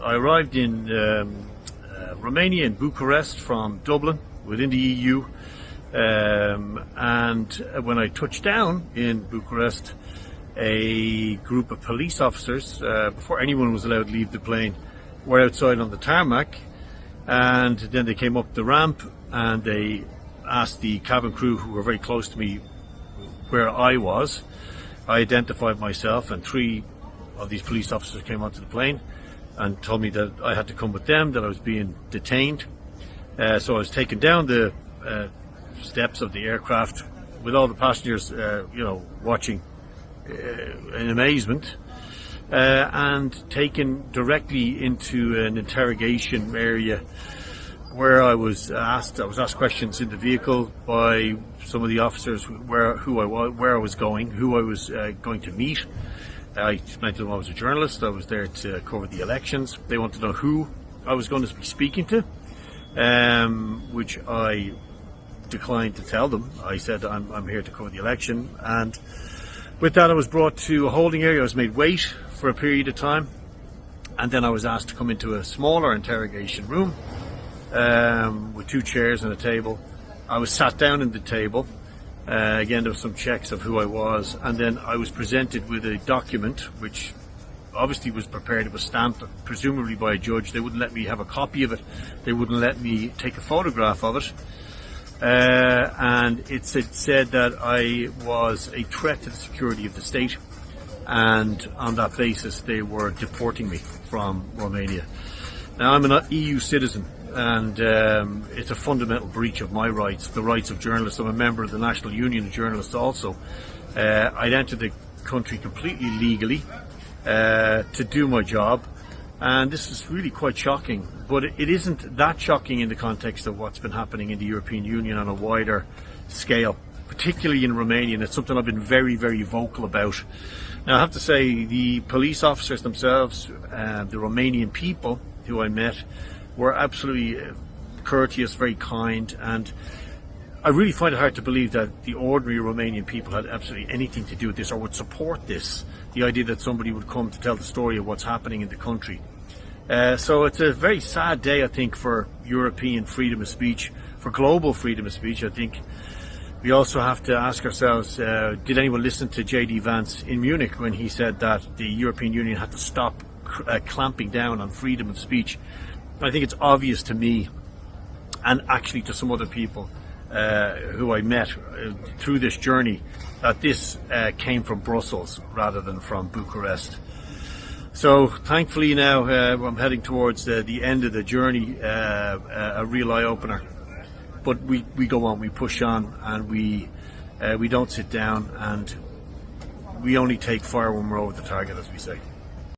I arrived in Romania, in Bucharest, from Dublin, within the EU. And when I touched down in Bucharest, a group of police officers, before anyone was allowed to leave the plane, were outside on the tarmac. And then they came up the ramp and they asked the cabin crew, who were very close to me, where I was. I identified myself, and 3 of these police officers came onto the plane and told me that I had to come with them, that I was being detained. So I was taken down the steps of the aircraft with all the passengers, watching in amazement, and taken directly into an interrogation area where I was asked questions in the vehicle by some of the officers where I was going, who I was going to meet. I explained to them I was a journalist. I was there to cover the elections. They wanted to know who I was going to be speaking to, which I declined to tell them. I said I'm here to cover the election, and with that I was brought to a holding area. I was made wait for a period of time, and then I was asked to come into a smaller interrogation room with 2 chairs and a table. I was sat down in the table. Again, there were some checks of who I was, and then I was presented with a document which obviously was prepared. It was stamped, presumably by a judge. They wouldn't let me have a copy of it. They wouldn't let me take a photograph of it. And it said that I was a threat to the security of the state, and on that basis they were deporting me from Romania. Now, I'm an EU citizen, and it's a fundamental breach of my rights, the rights of journalists. I'm a member of the National Union of Journalists also. I'd entered the country completely legally to do my job, and this is really quite shocking. But it isn't that shocking in the context of what's been happening in the European Union on a wider scale, particularly in Romania, and it's something I've been very, very vocal about. Now, I have to say, the police officers themselves, the Romanian people who I met, were absolutely courteous, very kind, and I really find it hard to believe that the ordinary Romanian people had absolutely anything to do with this or would support this, the idea that somebody would come to tell the story of what's happening in the country. So it's a very sad day, I think, for European freedom of speech, for global freedom of speech. I think we also have to ask ourselves, did anyone listen to J.D. Vance in Munich when he said that the European Union had to stop clamping down on freedom of speech? I think it's obvious to me, and actually to some other people who I met through this journey, that this came from Brussels rather than from Bucharest. So thankfully now I'm heading towards the end of the journey, a real eye-opener. But we go on, we push on, and we don't sit down, and we only take fire when we're over the target, as we say.